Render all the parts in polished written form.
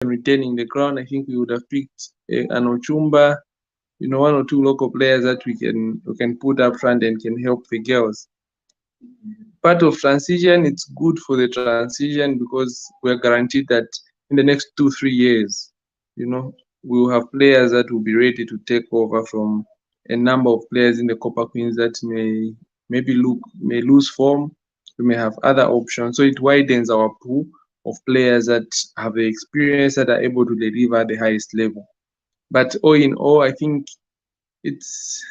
retaining the crown, I think we would have picked an Ochumba, one or two local players that we can put up front and can help the girls. Part of transition, it's good for the transition because we're guaranteed that in the next 2-3 years, we will have players that will be ready to take over from a number of players in the Copper Queens that may lose form. We may have other options, so it widens our pool of players that have the experience that are able to deliver at the highest level. But all in all, I think it's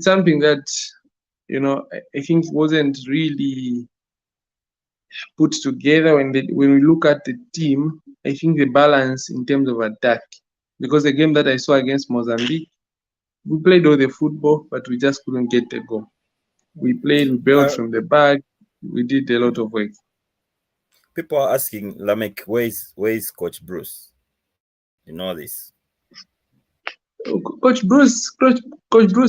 something that I think wasn't really put together when we look at the team. I think the balance in terms of attack, because the game that I saw against Mozambique, we played all the football, but we just couldn't get a goal. We built from the back, we did a lot of work. People are asking, Lamek, where is Coach Bruce? You know this. Coach Bruce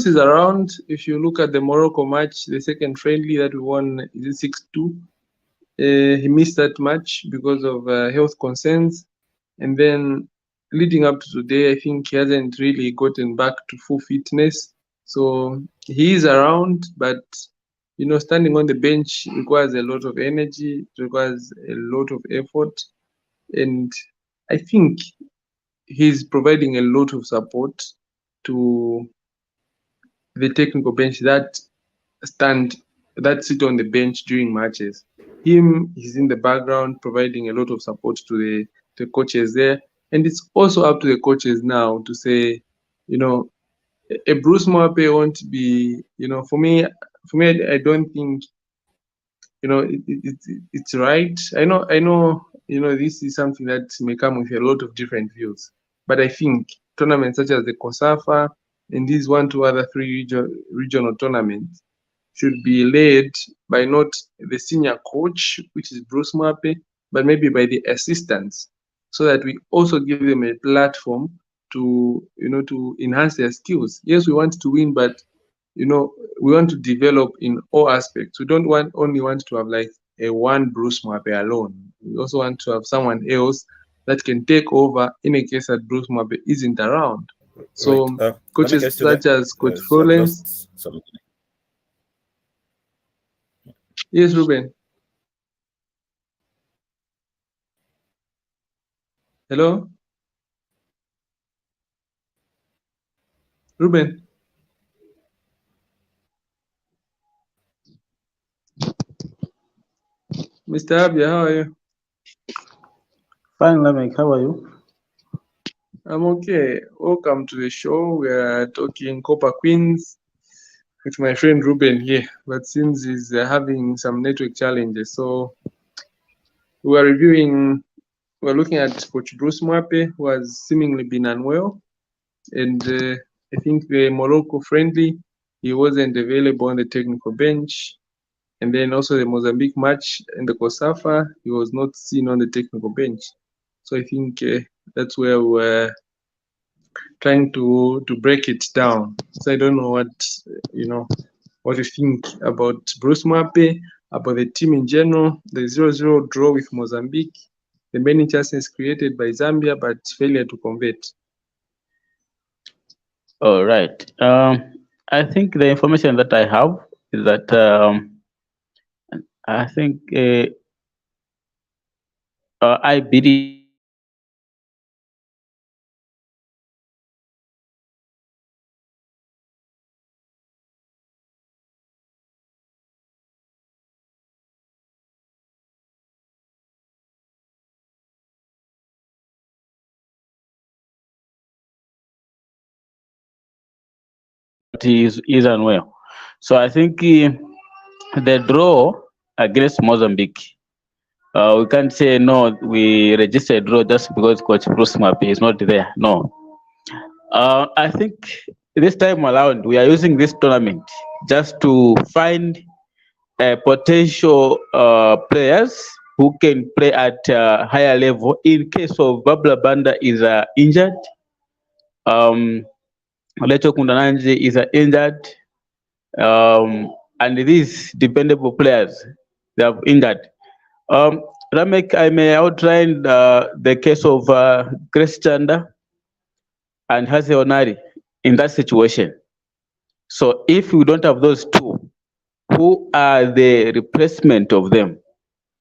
is around. If you look at the Morocco match, the second friendly that we won, is it 6-2? He missed that match because of health concerns, and then leading up to today, I think he hasn't really gotten back to full fitness. So he is around, but standing on the bench requires a lot of energy, it requires a lot of effort, and I think he's providing a lot of support to the technical bench that sit on the bench during matches. He's in the background providing a lot of support to the coaches there, and it's also up to the coaches now to say, a Bruce Moape won't be, for me, I don't think, it's right. I know, this is something that may come with a lot of different views, but I think tournaments such as the COSAFA and these 1, 2 other 3 regional tournaments should be led by not the senior coach, which is Bruce Moape, but maybe by the assistants, so that we also give them a platform to enhance their skills. Yes, we want to win, but we want to develop in all aspects. We don't only want to have like a one Bruce Moape alone. We also want to have someone else that can take over in a case that Bruce Moape isn't around. So right. coaches such as Coach Florence. Yes, Ruben. Hello? Ruben? Mr. Abia, how are you? Fine, Lamek, how are you? I'm okay. Welcome to the show. We are talking Copper Queens with my friend Ruben here, but since he's having some network challenges, so we're looking at Coach Bruce Moape, who has seemingly been unwell, and I think the Morocco friendly, he wasn't available on the technical bench, and then also the Mozambique match in the COSAFA, he was not seen on the technical bench. So I think that's where we're trying to break it down. So I don't know what you think about Bruce Moape, about the team in general, the 0-0 draw with Mozambique, the many chances created by Zambia, but failure to convert. All right. I think the information that I have is that I think I believe he is unwell. So I think the draw against Mozambique, we can't say no, we registered draw just because Coach Bruce Moape is not there. No. I think this time around we are using this tournament just to find potential players who can play at a higher level in case of Babla Banda is injured. Leto Kundananje is injured, and these dependable players they have injured. Ramek, I may outline the case of Grace Chanda and Hase Onari in that situation. So if we don't have those two, who are the replacement of them?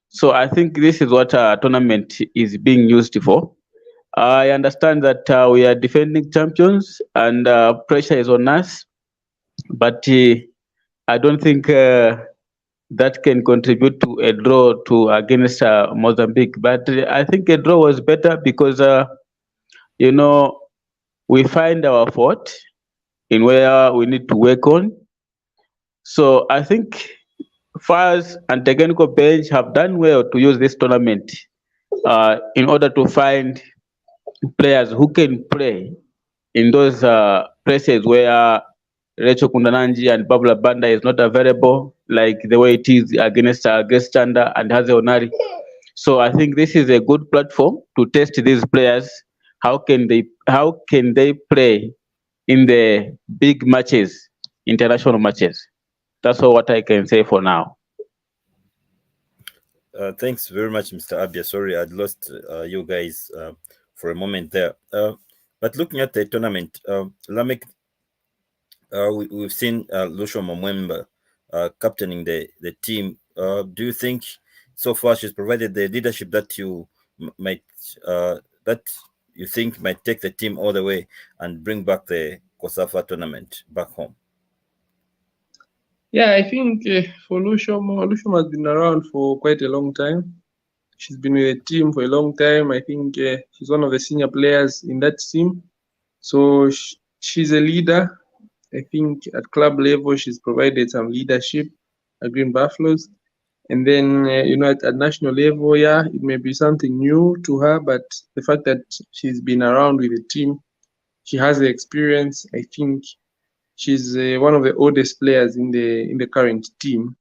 So I think this is what our tournament is being used for. I understand that we are defending champions and pressure is on us, but I don't think that can contribute to a draw to against Mozambique. But I think a draw was better because you know we find our fault in where we need to work on. So I think FAS and technical bench have done well to use this tournament in order to find players who can play in those places where Rachel Kundananji and Babla Banda is not available, like the way it is against Gestanda and Haze Onari. So I think this is a good platform to test these players. How can they play in the big matches, international matches? That's all what I can say for now. Thanks very much, Mr. Abia. Sorry, I'd lost you guys for a moment there. But looking at the tournament, Lamek, we've seen Lusho Momwemba captaining the team. Do you think so far she's provided the leadership that you might that you think might take the team all the way and bring back the COSAFA tournament back home? Yeah, I think for Lushomo has been around for quite a long time. She's been with the team for a long time. I think she's one of the senior players in that team. So she's a leader. I think at club level, she's provided some leadership at Green Buffaloes. And then, at national level, yeah, it may be something new to her, but the fact that she's been around with the team, she has the experience. I think she's one of the oldest players in the current team,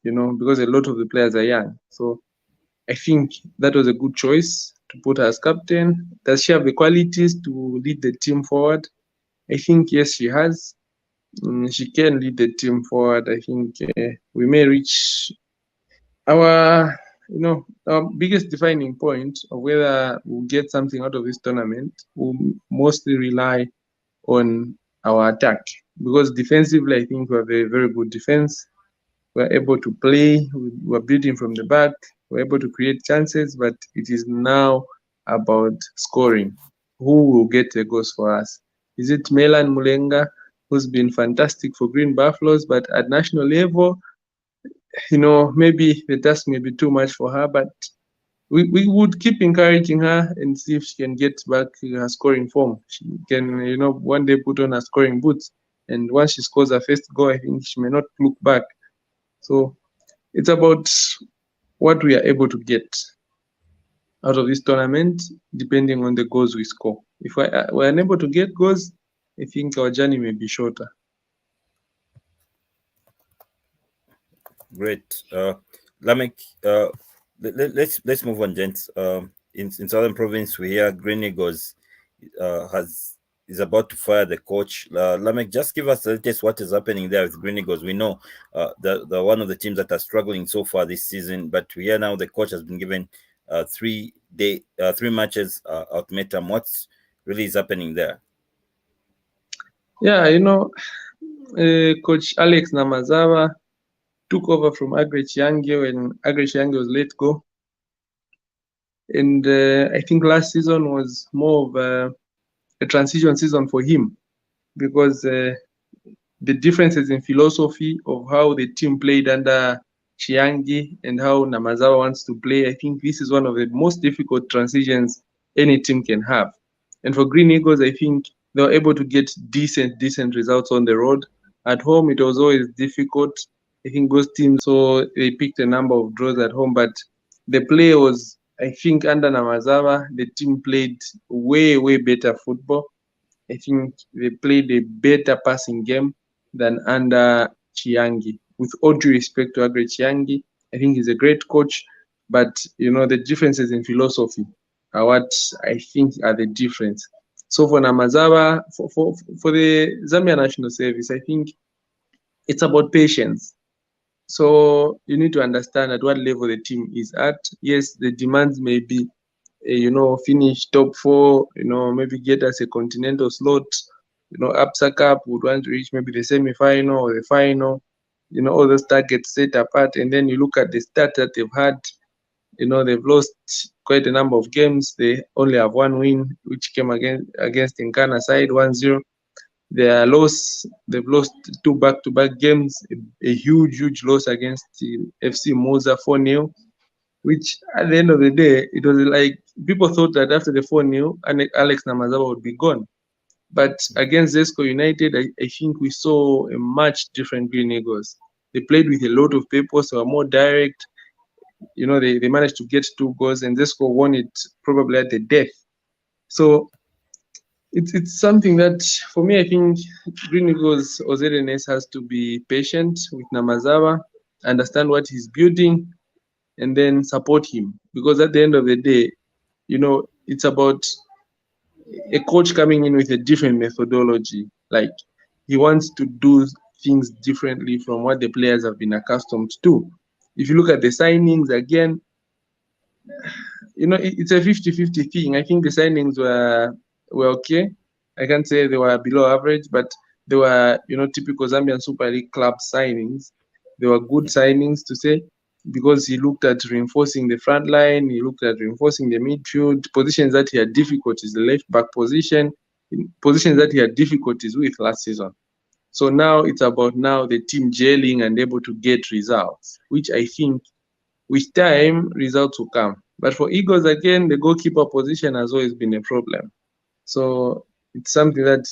because a lot of the players are young. So I think that was a good choice to put her as captain. Does she have the qualities to lead the team forward? I think yes, she has. She can lead the team forward. I think we may reach our biggest defining point of whether we'll get something out of this tournament will mostly rely on our attack, because defensively I think we have a very good defense. We're able to play, we're building from the back, we're able to create chances, but it is now about scoring. Who will get the goals for us? Is it Melan Mulenga, who's been fantastic for Green Buffaloes, but at national level, maybe the task may be too much for her, but we would keep encouraging her and see if she can get back her scoring form. She can, one day put on her scoring boots. And once she scores her first goal, I think she may not look back. So it's about what we are able to get out of this tournament, depending on the goals we score. If we're unable to get goals, I think our journey may be shorter. Great. Lamek, let's move on, gents. In Southern Province, we hear Green Eagles is about to fire the coach. Lamek, just give us the latest what is happening there with Green Eagles. We know the one of the teams that are struggling so far this season, but we hear now the coach has been given 3 matches ultimatum. What really is happening there? Yeah, Coach Alex Namazawa took over from Agre Chiange when Agre Chiange was let go. And I think last season was more of a transition season for him, because the differences in philosophy of how the team played under Chiangi and how Namazawa wants to play, I think this is one of the most difficult transitions any team can have. And for Green Eagles, I think they were able to get decent results on the road. At home, it was always difficult. I think those teams, so they picked a number of draws at home, but the play was, I think, under Namazawa, the team played way better football. I think they played a better passing game than under Chiangi. With all due respect to Agre Chiangi, I think he's a great coach, but the differences in philosophy are what I think are the difference. So for Namazawa, for the Zambia National Service, I think it's about patience. So you need to understand at what level the team is at. Yes, the demands may be, finish top 4, maybe get us a continental slot. Absa Cup would want to reach maybe the semi-final or the final. All those targets set apart, and then you look at the stats that they've had. They've lost quite a number of games. They only have one win, which came against Nkana side 1-0. They've lost two back-to-back games, a huge loss against FC Moza 4-0, which at the end of the day, it was like people thought that after the 4-0, Alex Namazava would be gone. But against Zesco United, I think we saw a much different Green Eagles. They played with a lot of purpose, they were more direct. They managed to get 2 goals, and Zesco won it probably at the death. So it's something that, for me, I think Green Eagles Ozerenes has to be patient with Namazawa, understand what he's building, and then support him. Because at the end of the day, it's about a coach coming in with a different methodology. Like, he wants to do things differently from what the players have been accustomed to. If you look at the signings again, it's a 50-50 thing. I think the signings were okay. I can't say they were below average, but they were, typical Zambian Super League club signings. They were good signings, to say, because he looked at reinforcing the front line, he looked at reinforcing the midfield, positions that he had difficulties, the left back position, positions that he had difficulties with last season. So now it's about the team gelling and able to get results, which I think with time results will come. But for Eagles, again, the goalkeeper position has always been a problem. So it's something that,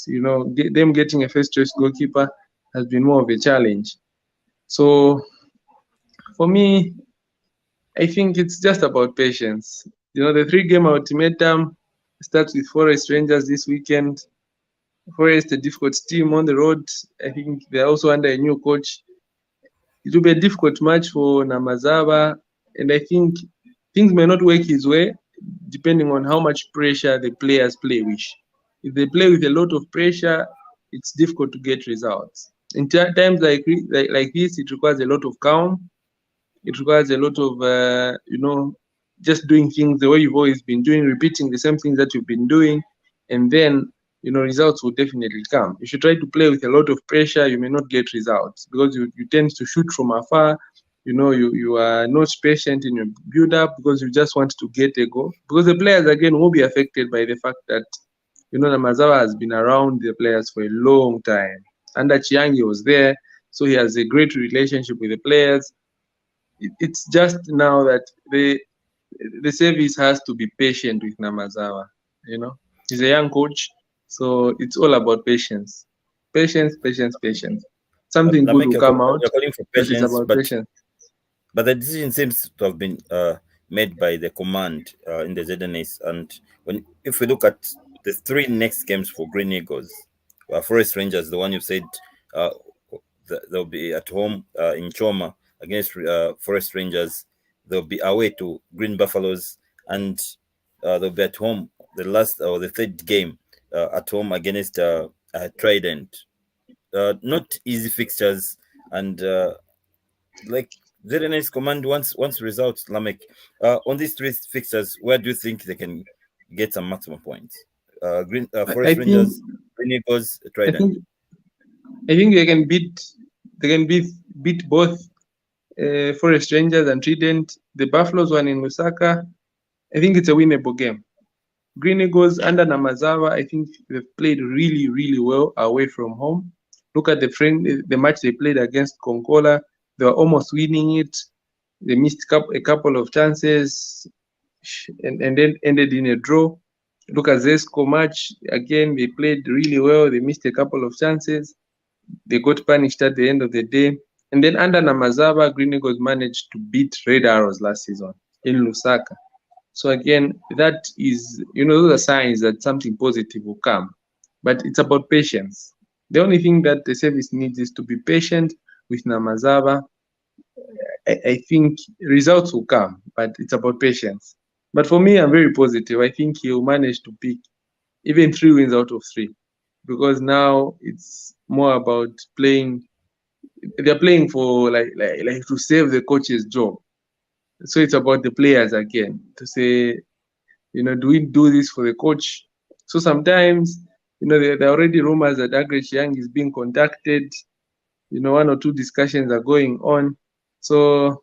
them getting a first choice goalkeeper has been more of a challenge. So for me, I think it's just about patience. The 3-game ultimatum starts with Forest Rangers this weekend. Forest, a difficult team on the road. I think they're also under a new coach. It will be a difficult match for Namazawa, and I think things may not work his way, depending on how much pressure the players play with. If they play with a lot of pressure, it's difficult to get results. In times like this, it requires a lot of calm. It requires a lot of, just doing things the way you've always been doing, repeating the same things that you've been doing, and then, results will definitely come. If you try to play with a lot of pressure, you may not get results because you tend to shoot from afar. You are not patient in your build-up because you just want to get a goal. Because the players, again, will be affected by the fact that, Namazawa has been around the players for a long time. Under Chiangi was there, so he has a great relationship with the players. It's just now that the service has to be patient with Namazawa. He's a young coach, so it's all about patience. Patience. Something good will come out, you're calling for but it's patience, about patience. but the decision seems to have been made by the command in the ZNS. And if we look at the 3 next games for Green Eagles, Forest Rangers, the one you said, they'll be at home in Choma against Forest Rangers. They'll be away to Green Buffaloes, and they'll be at home the last or the 3rd game at home against Trident. Not easy fixtures, and like ZNS command wants results. Lamek, on these 3 fixtures, where do you think they can get some maximum points? Forest Rangers, Green Eagles, Trident. I think they can beat both Forest Rangers and Trident. The Buffaloes one in Lusaka, I think it's a winnable game. Green Eagles under Namazawa, I think they've played really well away from home. Look at the match they played against Konkola. They were almost winning it. They missed a couple of chances and then ended in a draw. Look at Zesco match. Again, they played really well. They missed a couple of chances. They got punished at the end of the day. And then under Namazawa, Green Eagles managed to beat Red Arrows last season in Lusaka. So again, that is, those are signs that something positive will come. But it's about patience. The only thing that the service needs is to be patient with Namazawa. I think results will come, but it's about patience. But for me, I'm very positive. I think he'll manage to pick even 3 wins out of 3, because now it's more about playing they're playing for like to save the coach's job. So it's about the players again to say, do we do this for the coach? So sometimes, there are already rumors that Agresh Young is being contacted. One or two discussions are going on. So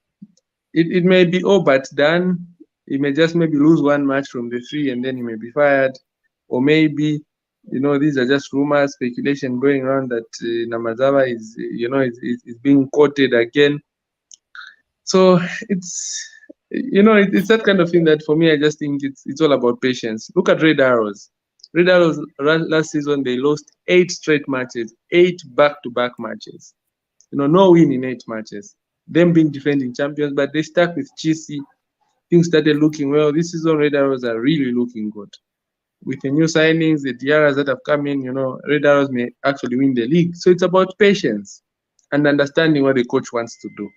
it may be all but done. He may just maybe lose one match from the three and then he may be fired. Or maybe, these are just rumors, speculation going around that Namazawa is being quoted again. So it's that kind of thing that for me, I just think it's all about patience. Look at Red Arrows. Red Arrows last season, they lost 8 straight matches, 8 back-to-back matches. No win in 8 matches. Them being defending champions, but they stuck with Chisi. Things started looking well. This season, Red Arrows are really looking good. With the new signings, the Diarras that have come in, Red Arrows may actually win the league. So it's about patience and understanding what the coach wants to do.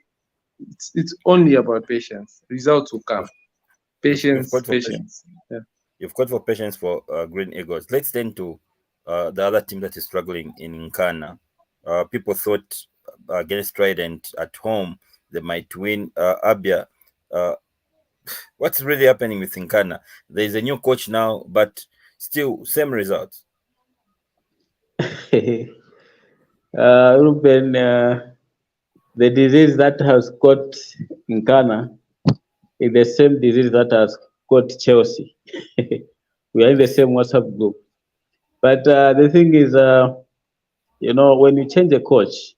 It's only about patience. Results will come. Patience. Yeah. You've got for patience for Green Eagles. Let's then to the other team that is struggling in Nkana. People thought against Trident at home they might win. Abia, what's really happening with Nkana? There's a new coach now, but still same results. Ruben, the disease that has got Nkana is the same disease that has got Chelsea. We are in the same WhatsApp group. But the thing is, when you change a coach,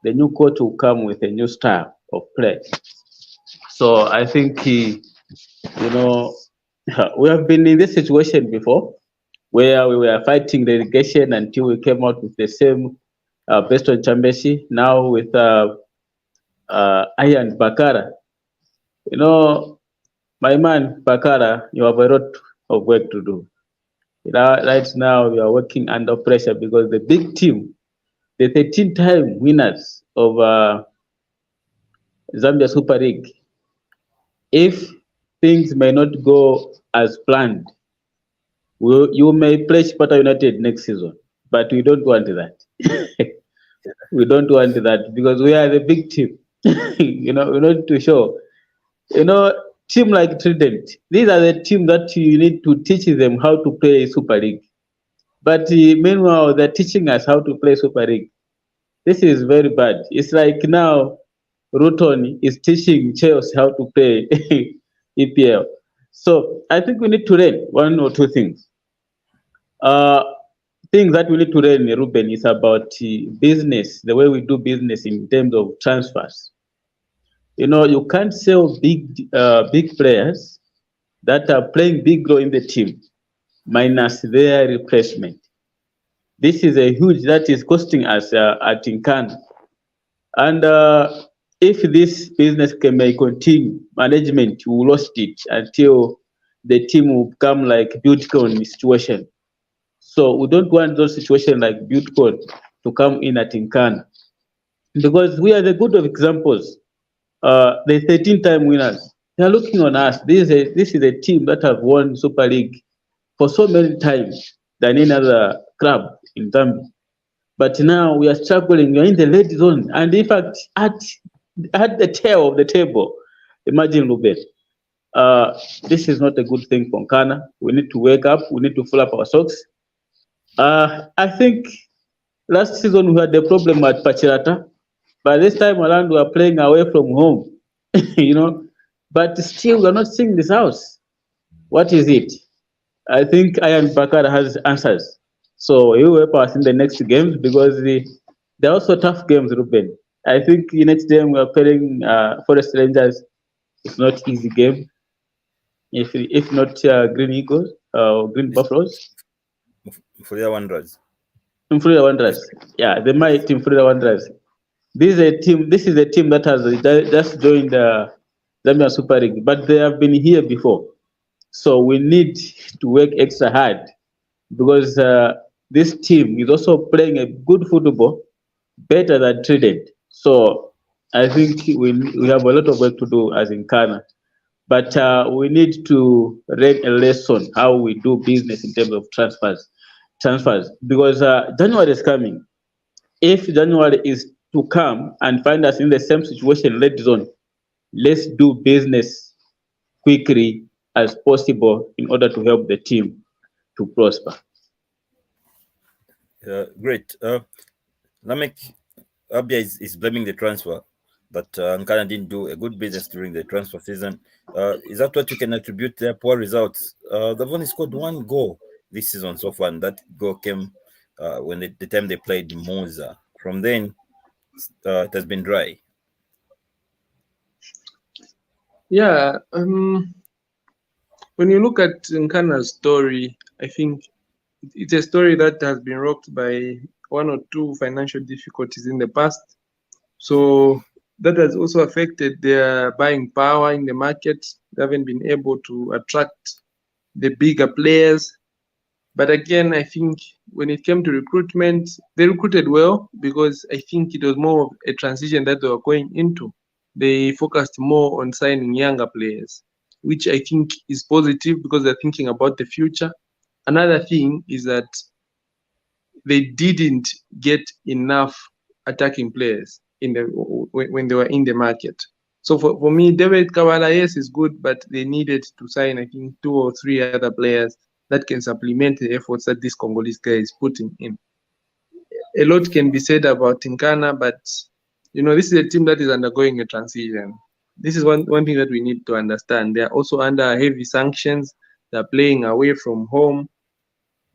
the new coach will come with a new style of play. So I think, we have been in this situation before where we were fighting relegation until we came out with the same based on championship. Now with Ian Bakara, my man Bakara, you have a lot of work to do. Right now, we are working under pressure because the big team, the 13-time winners of Zambia Super League, if things may not go as planned, you may play Sparta United next season, but we don't want that. We don't want that because we are the big team. We need to show. Team like Trident, these are the team that you need to teach them how to play Super League. But meanwhile, they're teaching us how to play Super League. This is very bad. It's like now Ruton is teaching Chelsea how to play EPL. So I think we need to learn one or two things. Things that we need to learn, Ruben, is about business, the way we do business in terms of transfers. You can't sell big players that are playing big role in the team minus their replacement. This is a huge that is costing us at Nkana. And if this business may continue, management will lost it until the team will become like Buildcon situation. So we don't want those situations like Buildcon to come in at Nkana. Because we are the good of examples. The 13-time winners, they are looking on us. This is a team that have won Super League for so many times than any other club in Zambia. But now we are struggling. We are in the red zone, and in fact, at the tail of the table. Imagine, Ruben. This is not a good thing for Nkana. We need to wake up. We need to fill up our socks. I think last season we had the problem at Pachirata. But this time around, we are playing away from home, But still, we are not seeing this house. What is it? I think Ian Bakar has answers. So he will help us in the next games because they're also tough games, Ruben. I think next game we are playing Forest Rangers. It's not easy game. If not Green Eagles, Green Buffaloes. Florida Wanderers. Florida Wanderers. Yeah, they might team Florida Wanderers. This is a team that has just joined the Zambia Super League, but they have been here before. So we need to work extra hard because this team is also playing a good football, better than Trident. So I think we have a lot of work to do as in Nkana. But we need to learn a lesson how we do business in terms of transfers because January is coming. If January is to come and find us in the same situation, red zone. Let's do business quickly as possible in order to help the team to prosper. Great. Lamek, Abia is blaming the transfer, but Nkana didn't do a good business during the transfer season. Is that what you can attribute their poor results? They've only scored one goal this season so far, and that goal came when the time they played Moza. From then, it has been dry. Yeah, when you look at Nkana's story, I think it's a story that has been rocked by one or two financial difficulties in the past. So that has also affected their buying power in the market. They haven't been able to attract the bigger players. But again, I think when it came to recruitment, they recruited well because I think it was more of a transition that they were going into. They focused more on signing younger players, which I think is positive because they're thinking about the future. Another thing is that they didn't get enough attacking players when they were in the market. So for me, David Kabala, yes, is good, but they needed to sign, I think, 2 or 3 other players that can supplement the efforts that this Congolese guy is putting in. A lot can be said about Nkana, but this is a team that is undergoing a transition. This is one thing that we need to understand. They are also under heavy sanctions. They're playing away from home.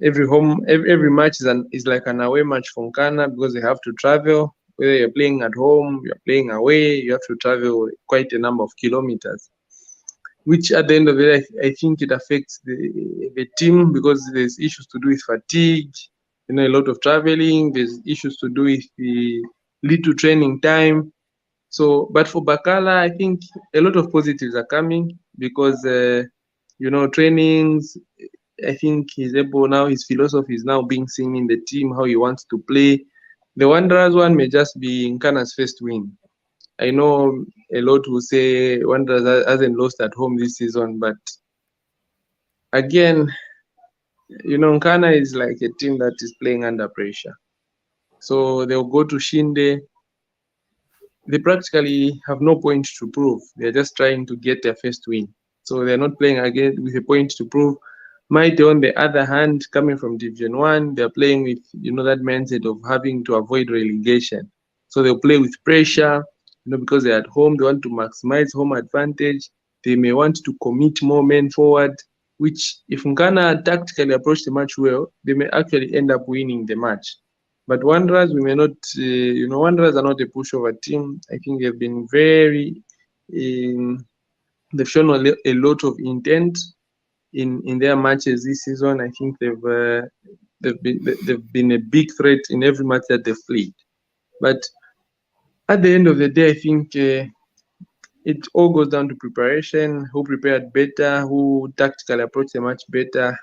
Every match is like an away match for Nkana because they have to travel. Whether you're playing at home, you're playing away, you have to travel quite a number of kilometers, which at the end of the day, I think it affects the team because there's issues to do with fatigue, a lot of traveling. There's issues to do with the little training time. So, but for Bakala, I think a lot of positives are coming because, trainings, I think he's able now, his philosophy is now being seen in the team, how he wants to play. The Wanderers one may just be Nkana's first win. I know a lot will say Wanderers hasn't lost at home this season, but again, Nkana is like a team that is playing under pressure. So they'll go to Shinde. They practically have no point to prove. They're just trying to get their first win. So they're not playing again with a point to prove. Mighty, on the other hand, coming from Division 1, they're playing with, that mindset of having to avoid relegation. So they'll play with pressure, because they're at home, they want to maximize home advantage. They may want to commit more men forward, which if Nkana tactically approach the match well, they may actually end up winning the match. But Wanderers, we may not, Wanderers are not a pushover team. I think they've been they've shown a lot of intent in their matches this season. I think they've been a big threat in every match that they've played. But at the end of the day, I think it all goes down to preparation. Who prepared better, who tactically approached the match better.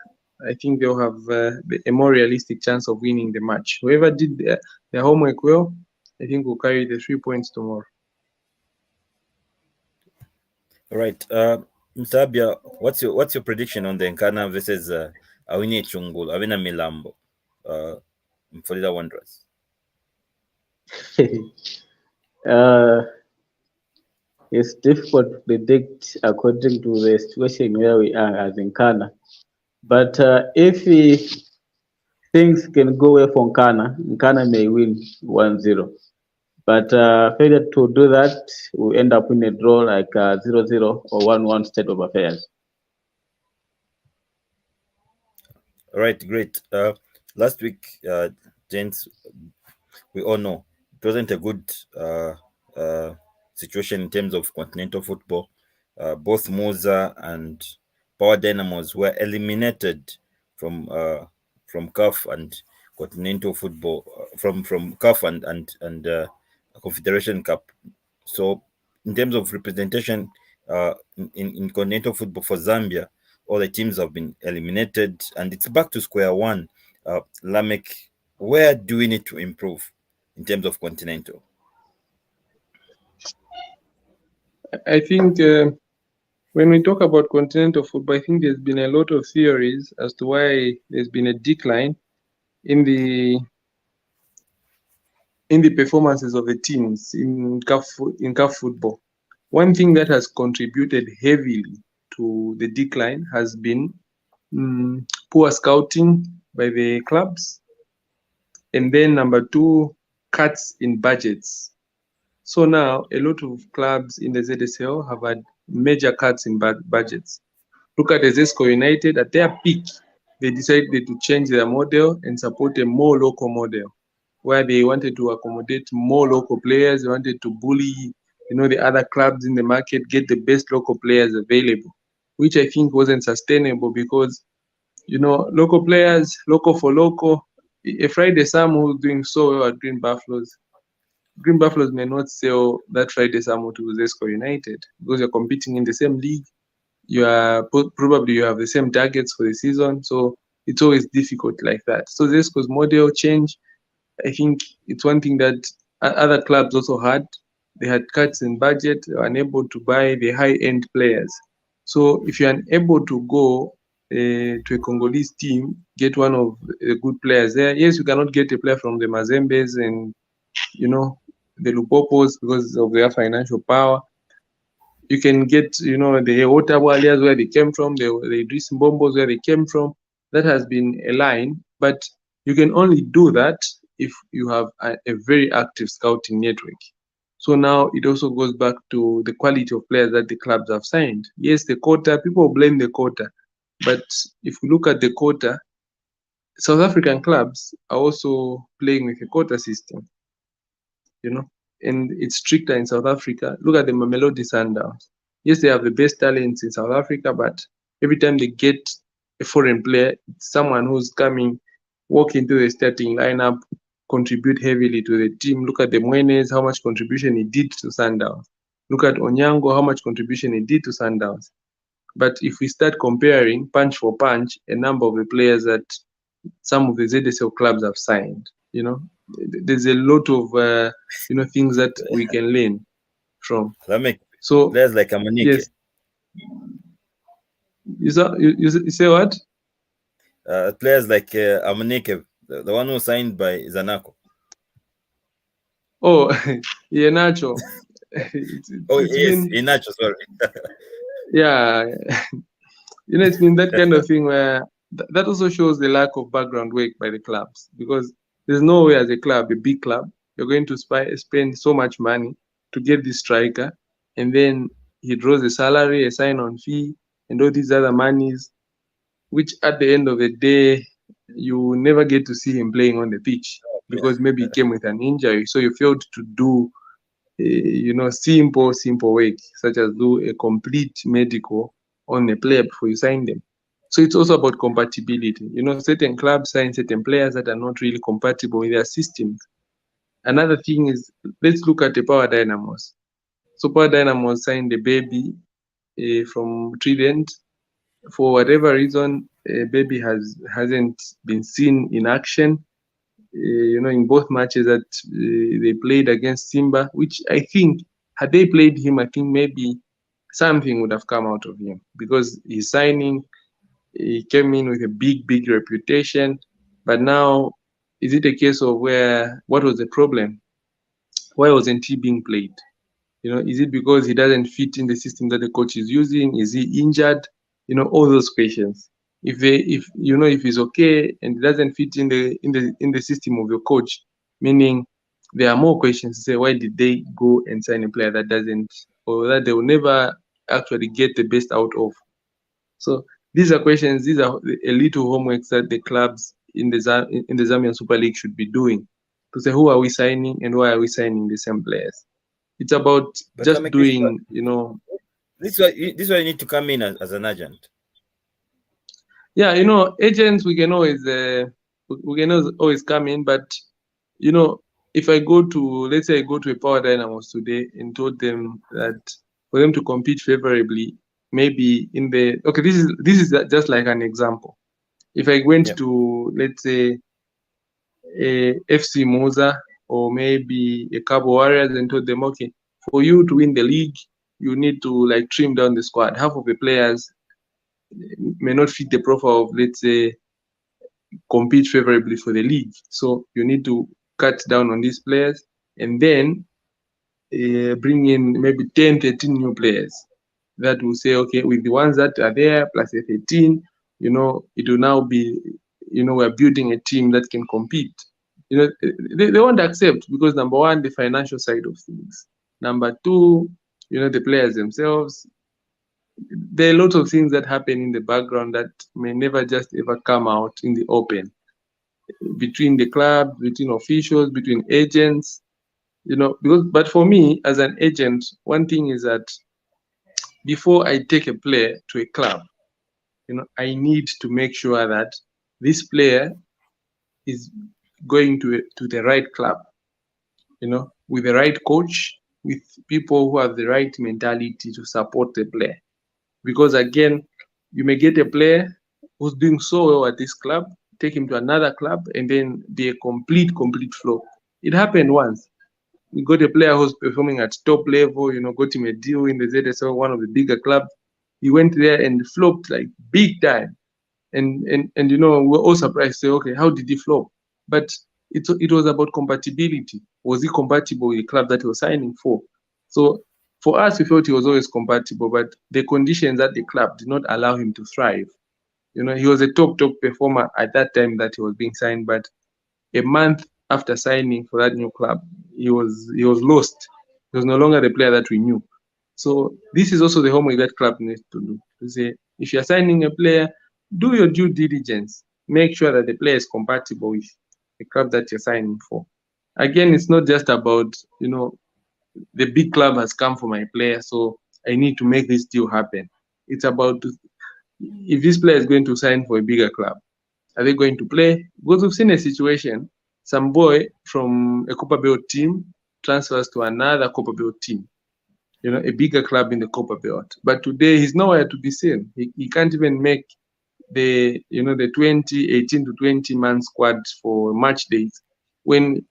I think they'll have a more realistic chance of winning the match. Whoever did their homework well, I think will carry the 3 points tomorrow. All right, Mr. Abia, what's your prediction on the Nkana versus Awini Chungul, Awina Milambo, for the Wanderers? It's difficult to predict according to the situation where we are as Nkana. But if things can go well for Nkana may win 1-0. But failure to do that, we end up in a draw like 0-0 or 1-1 state of affairs. All right, great. Last week, gents, we all know it wasn't a good situation in terms of continental football. Both Moza and Power Dynamos were eliminated from CAF and continental football, from CAF and Confederation Cup. So, in terms of representation in continental football for Zambia, all the teams have been eliminated, and it's back to square one. Lamek, where do we need to improve in terms of continental? I think when we talk about continental football, I think there's been a lot of theories as to why there's been a decline in the in the performances of the teams in CAF football. One thing that has contributed heavily to the decline has been poor scouting by the clubs, and then number two, cuts in budgets. So now a lot of clubs in the ZSL have had major cuts in budgets. Look at the Zesco United. At their peak, they decided to change their model and support a more local model, where they wanted to accommodate more local players. They wanted to bully, the other clubs in the market, get the best local players available, which I think wasn't sustainable because, local players, local for local. A Friday Sam who's doing so well at Green Buffaloes may not sell that Friday Sam to Zesco United because you're competing in the same league. You are probably you have the same targets for the season, so it's always difficult like that. So Zesco's model change, I think it's one thing that other clubs also had. They had cuts in budget, they were unable to buy the high-end players. So if you're unable to go to a Congolese team, get one of the good players there. Yes, you cannot get a player from the Mazembes and the Lupopos because of their financial power. You can get, the Otabwalias where they came from, the Idris Mbombos where they came from. That has been a line, but you can only do that if you have a very active scouting network. So now it also goes back to the quality of players that the clubs have signed. Yes, the quota, people blame the quota, but if we look at the quota, South African clubs are also playing with a quota system, and it's stricter in South Africa. Look at the Mamelodi Sundowns. Yes, they have the best talents in South Africa, but every time they get a foreign player, it's someone who's coming, walk into the starting lineup, contribute heavily to the team. Look at the Mwenes, how much contribution he did to Sundowns. Look at Onyango, how much contribution he did to Sundowns. But if we start comparing punch for punch, a number of the players that some of the ZSL clubs have signed, there's a lot of things that we can learn from. So players like Amunike. Yes. You say what? Players like Amunike, the one who signed by Zanaco. Oh, Iheanacho. Iheanacho, sorry. Yeah, it's been that kind of thing where that also shows the lack of background work by the clubs, because there's no way as a club, a big club, you're going to spend so much money to get this striker, and then he draws a salary, a sign-on fee, and all these other monies, which at the end of the day, you never get to see him playing on the pitch because maybe he came with an injury. So you failed to do, simple work, such as do a complete medical on a player before you sign them. So it's also about compatibility. Certain clubs sign certain players that are not really compatible with their systems. Another thing is, let's look at the Power Dynamos. So Power Dynamos signed a baby from Trident. For whatever reason, baby hasn't been seen in action. In both matches that they played against Simba, which I think had they played him, I think maybe something would have come out of him, because he's signing. He came in with a big reputation, but now is it a case of what was the problem? Why wasn't he being played? Is it because he doesn't fit in the system that the coach is using? Is he injured? All those questions. If he's okay and he doesn't fit in the system of your coach, meaning there are more questions to say, why did they go and sign a player that doesn't, or that they will never actually get the best out of? So these are questions, these are a little homeworks that the clubs in the Zambian Super League should be doing, to say, who are we signing and why are we signing the same players? It's about just doing, This is why you need to come in as an agent. Yeah, agents, we can always come in, but if I go to, let's say I go to a Power Dynamos today and told them that for them to compete favorably, maybe this is just like an example. If I went to, let's say, a FC Moza or maybe a Cabo Warriors and told them, okay, for you to win the league, you need to trim down the squad. Half of the players may not fit the profile of, let's say, compete favorably for the league. So you need to cut down on these players, and then bring in maybe 10, 13 new players that will say, okay, with the ones that are there plus a 13, it will now be, we're building a team that can compete. They won't accept because number one, the financial side of things. Number two, the players themselves. There are lots of things that happen in the background that may never just ever come out in the open, between the club, between officials, between agents, but for me as an agent, one thing is that before I take a player to a club, I need to make sure that this player is going to the right club, with the right coach, with people who have the right mentality to support the player. Because again, you may get a player who's doing so well at this club, take him to another club, and then be a complete flop. It happened once. We got a player who's performing at top level, got him a deal in the ZSL, one of the bigger clubs. He went there and flopped like big time. And we're all surprised, say, okay, how did he flop? But it was about compatibility. Was he compatible with the club that he was signing for? So for us, we felt he was always compatible, but the conditions at the club did not allow him to thrive. He was a top performer at that time that he was being signed, but a month after signing for that new club, he was lost. He was no longer the player that we knew. So this is also the homework that club needs to do. To say, if you're signing a player, do your due diligence. Make sure that the player is compatible with the club that you're signing for. Again, it's not just about, the big club has come for my player, so I need to make this deal happen. It's about, if this player is going to sign for a bigger club, are they going to play? Because we've seen a situation, some boy from a Copper Belt team transfers to another Copper Belt team, a bigger club in the Copper Belt. But today he's nowhere to be seen. He can't even make the 18 to 20 man squad for match days. When,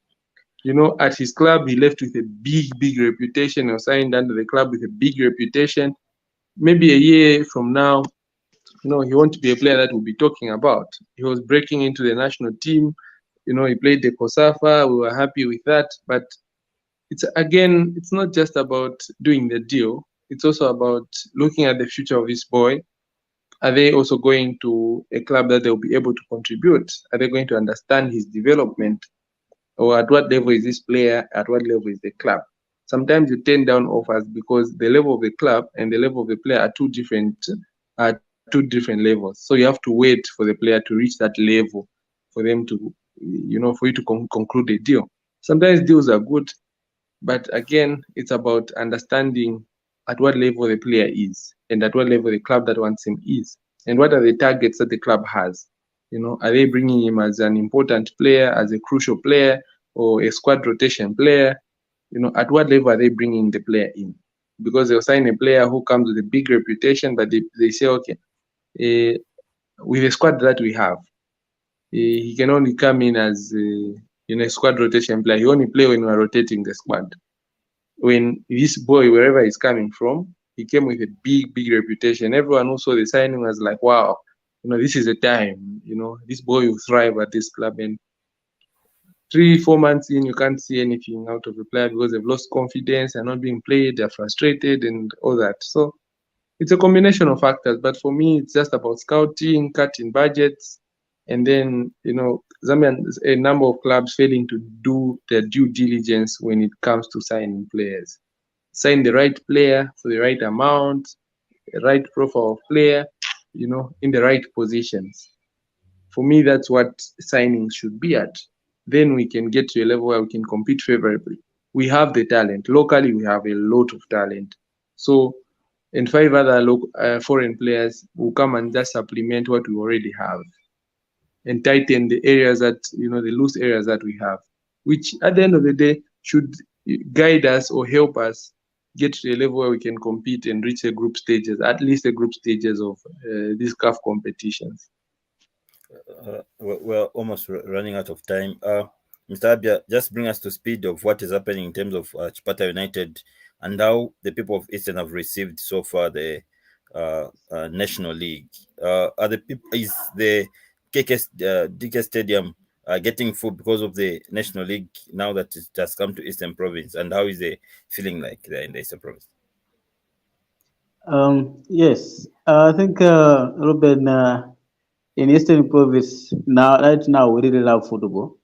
at his club, he left with a big reputation, or signed under the club with a big reputation. Maybe a year from now, he won't be a player that we'll be talking about. He was breaking into the national team. He played the COSAFA. We were happy with that. But it's not just about doing the deal. It's also about looking at the future of this boy. Are they also going to a club that they'll be able to contribute? Are they going to understand his development? Or at what level is this player? At what level is the club? Sometimes you turn down offers because the level of the club and the level of the player are two different levels. So you have to wait for the player to reach that level for them to, for you to conclude a deal. Sometimes deals are good, but again, it's about understanding at what level the player is and at what level the club that wants him is, and what are the targets that the club has. Are they bringing him as an important player, as a crucial player, or a squad rotation player? At what level are they bringing the player in? Because they'll sign a player who comes with a big reputation, but they say, okay, with the squad that we have, he can only come in as a squad rotation player. He only play when we're rotating the squad. When this boy, wherever he's coming from, he came with a big reputation. Everyone who saw the signing was like, wow, this is a time, this boy will thrive at this club. And 3-4 months in, you can't see anything out of the player because they've lost confidence, they're not being played, they're frustrated and all that. So it's a combination of factors, but for me, it's just about scouting, cutting budgets, and then, Zambian, a number of clubs failing to do their due diligence when it comes to signing players. Sign the right player for the right amount, the right profile of player, in the right positions. For me, that's what signings should be at. Then we can get to a level where we can compete favorably. We have the talent. Locally, we have a lot of talent. So, and 5 other foreign players will come and just supplement what we already have and tighten the areas that, the loose areas that we have, which at the end of the day should guide us or help us get to a level where we can compete and reach the group stages, at least the group stages of these CAF competitions. We're almost running out of time. Mr. Abia, just bring us to speed of what is happening in terms of Chipata United and how the people of Eastern have received so far the National League. Is the DK Stadium getting food because of the National League now that it has come to Eastern Province? And how is the feeling like there in the Eastern Province? Yes, I think Ruben, in Eastern Province now, right now, we really love football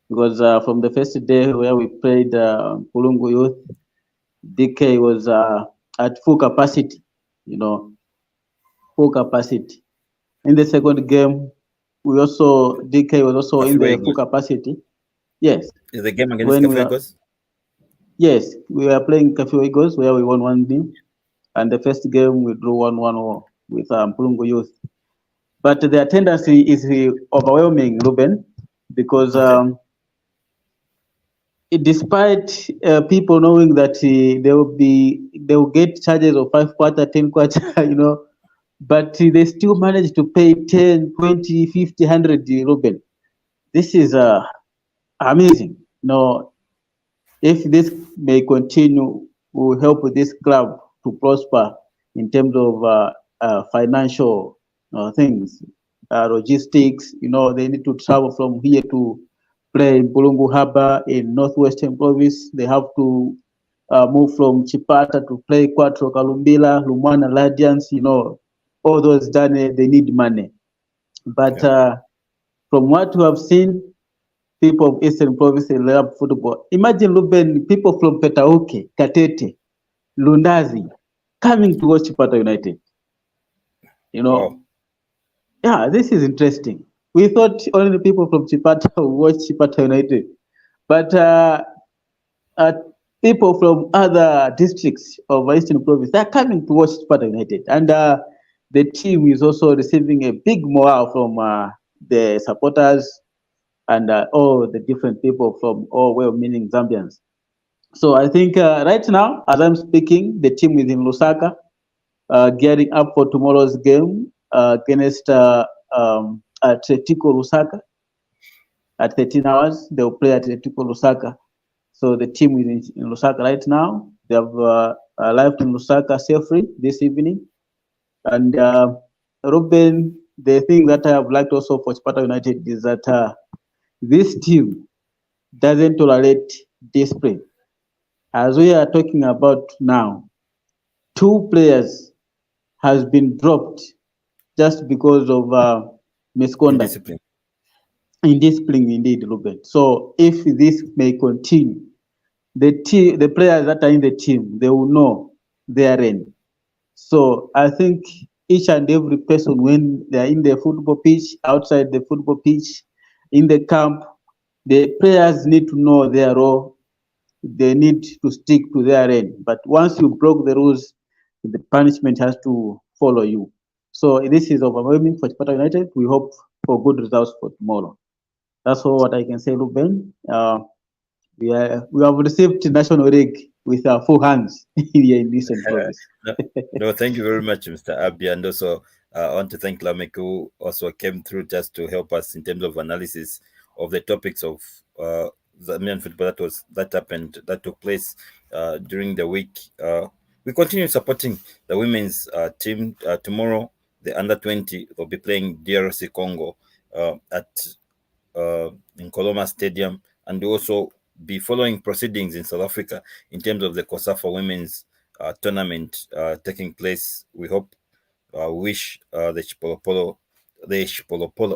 because from the first day where we played Pulungu Youth, DK was at full capacity, you know, full capacity. In the second game, we also DK was also in Kafiwa the full Eagles. capacity. Yes, Is the game against when we Kafiwa are Eagles? yes we were playing Kafiwa Eagles where we won 1-0, and the first game we drew 1-1 with Pulungu Youth. But the attendance is overwhelming, Ruben, because Okay. despite people knowing that they will get charges of 5 quarter, 10 quarter, but they still manage to pay 10, 20, 50, 100 Ruben. This is amazing. If this may continue, will help this club to prosper in terms of financial things, logistics. They need to travel from here to play in Bulungu Harbor in Northwestern Province. They have to move from Chipata to play Quattro Kalumbila, Lumwana Radiance. All those done, they need money. But from what we have seen, people of Eastern Province love football. Imagine, Ruben, people from Petauke, Katete, Lundazi coming to watch Chipata United. Wow. Yeah, this is interesting. We thought only people from Chipata would watch Chipata United, but uh, people from other districts of Eastern Province, they're coming to watch Chipata United. And the team is also receiving a big morale from the supporters and all the different people from all well-meaning Zambians. So I think right now, as I'm speaking, the team is in Lusaka, gearing up for tomorrow's game against Atletico Lusaka at 13 hours. They'll play at Atletico Lusaka. So the team is in Lusaka right now. They have arrived in Lusaka safely this evening. And Ruben, the thing that I have liked also for Sparta United is that this team doesn't tolerate discipline. As we are talking about now, 2 players has been dropped just because of misconduct. Indiscipline. Indiscipline indeed, Ruben. So if this may continue, the players that are in the team, they will know their end. So I think each and every person, when they are in the football pitch, outside the football pitch, in the camp, the players need to know their role. They need to stick to their end. But once you broke the rules, the punishment has to follow you. So this is overwhelming for Sparta United. We hope for good results for tomorrow. That's all what I can say, Ruben. We have received National League with our full hands here in Eastern Province. No, thank you very much, Mr. Abi. And also, I want to thank Lamek, who also came through just to help us in terms of analysis of the topics of Zambian football that took place during the week. We continue supporting the women's team. Tomorrow, the under 20 will be playing DRC Congo at in Koloma Stadium, and also be following proceedings in South Africa in terms of the COSAFA Women's tournament taking place. We hope, wish the Chipolopolo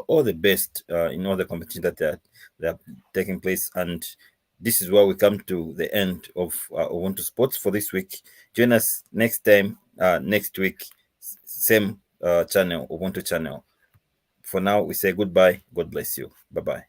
all the best in all the competitions that they are taking place. And this is where we come to the end of Ubuntu Sports for this week. Join us next time, next week, same channel, Ubuntu channel. For now, we say goodbye. God bless you. Bye-bye.